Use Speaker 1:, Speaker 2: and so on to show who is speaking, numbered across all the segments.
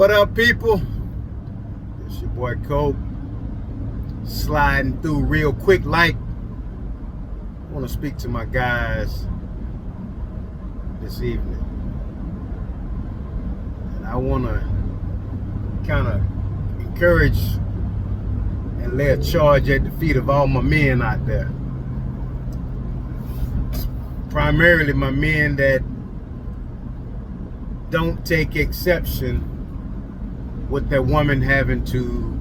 Speaker 1: What up, people? It's your boy Cope, sliding through real quick like. I want to speak to my guys this evening, and I want to kind of encourage and lay a charge at the feet of all my men out there, primarily my men that don't take exception with their woman having to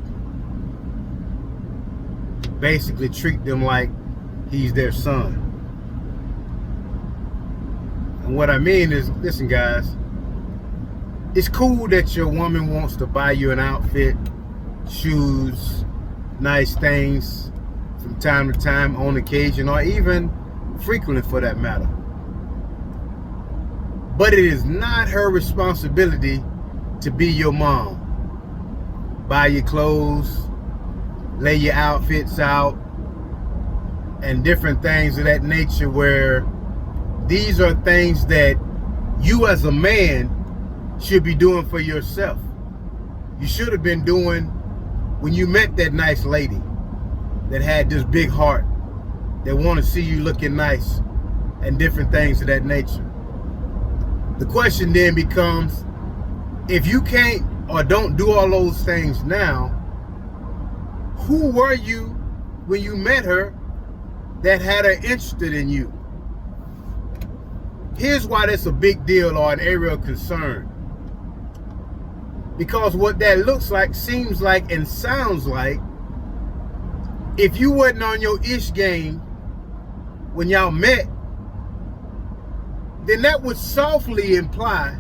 Speaker 1: basically treat them like he's their son. And what I mean is, listen guys, it's cool that your woman wants to buy you an outfit, shoes, nice things from time to time, on occasion, or even frequently for that matter. But it is not her responsibility to be your mom. Buy your clothes, lay your outfits out, and different things of that nature, where these are things that you as a man should be doing for yourself. You should have been doing when you met that nice lady that had this big heart, that want to see you looking nice, and different things of that nature. The question then becomes, if you can't or don't do all those things now, who were you when you met her that had her interested in you? Here's why that's a big deal or an area of concern. Because what that looks like, seems like, and sounds like, if you wasn't on your ish game when y'all met, then that would softly imply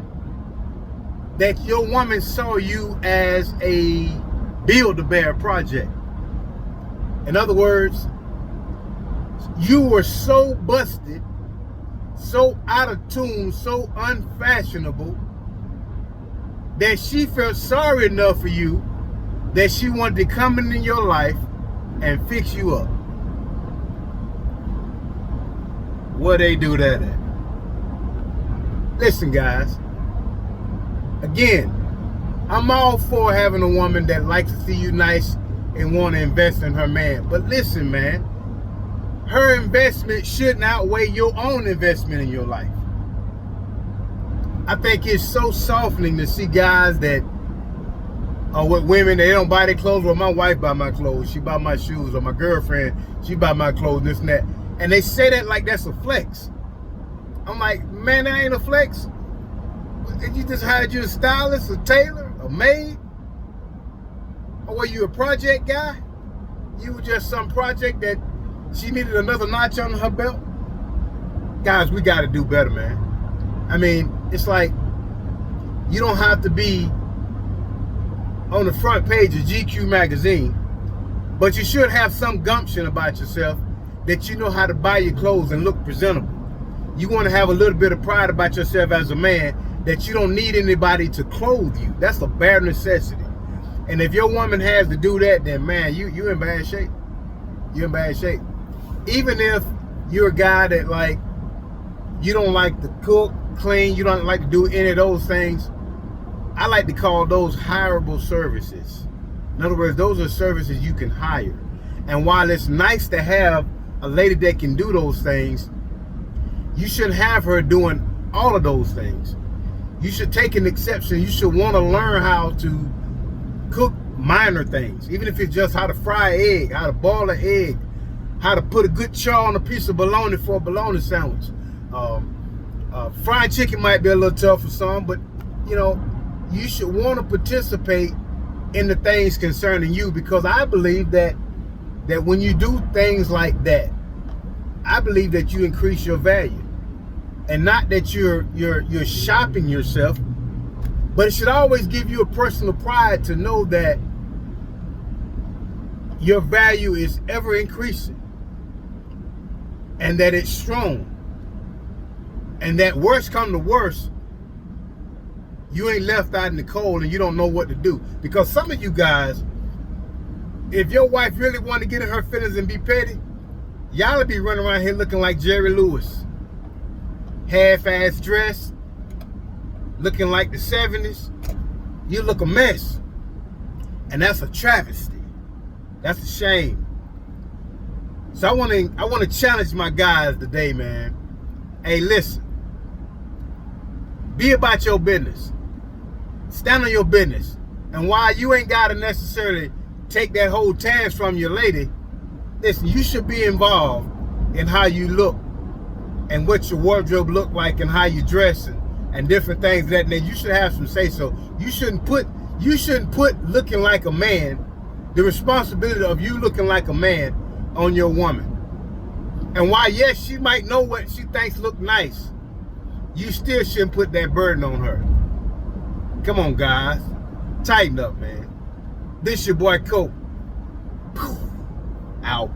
Speaker 1: that your woman saw you as a Build-A-Bear project. In other words, you were so busted, so out of tune, so unfashionable, that she felt sorry enough for you that she wanted to come into your life and fix you up. Where they do that at? Listen guys, again, I'm all for having a woman that likes to see you nice and want to invest in her man. But listen, man, her investment shouldn't outweigh your own investment in your life. I think it's so softening to see guys that are with women, they don't buy their clothes. Well, my wife buy my clothes, she buy my shoes, or my girlfriend, she buy my clothes, this and that. And they say that like that's a flex. I'm like, man, that ain't a flex. Did you just hired you a stylist, a tailor, a maid? Or were you a project guy? You were just some project that she needed another notch on her belt? Guys, we got to do better, man. I mean, it's like, you don't have to be on the front page of GQ magazine, but you should have some gumption about yourself, that you know how to buy your clothes and look presentable. You want to have a little bit of pride about yourself as a man, that you don't need anybody to clothe you. That's a bare necessity. And if your woman has to do that, then man, you in bad shape. You're in bad shape. Even if you're a guy that, like, you don't like to cook, clean, you don't like to do any of those things, I like to call those hireable services. In other words, those are services you can hire. And while it's nice to have a lady that can do those things, you shouldn't have her doing all of those things. You should take an exception. You should want to learn how to cook minor things, even if it's just how to fry an egg, how to boil an egg, how to put a good char on a piece of bologna for a bologna sandwich. Fried chicken might be a little tough for some, but you know, you should want to participate in the things concerning you, because I believe that when you do things like that, I believe that you increase your value. And not that you're shopping yourself, but it should always give you a personal pride to know that your value is ever increasing, and that it's strong, and that worst come to worst, you ain't left out in the cold and you don't know what to do. Because some of you guys, if your wife really want to get in her feelings and be petty, y'all will be running around here looking like Jerry Lewis. Half-ass dressed, looking like the 70s, You look a mess. And that's a travesty. That's a shame. So I want to challenge my guys today, man. Hey, listen. Be about your business. Stand on your business. And while you ain't got to necessarily take that whole task from your lady, listen, you should be involved in how you look and what your wardrobe look like and how you dress and different things that you should have some say so. You shouldn't put looking like a man, the responsibility of you looking like a man, on your woman. And while yes, she might know what she thinks look nice, you still shouldn't put that burden on her. Come on, guys. Tighten up, man. This your boy Cope. Out.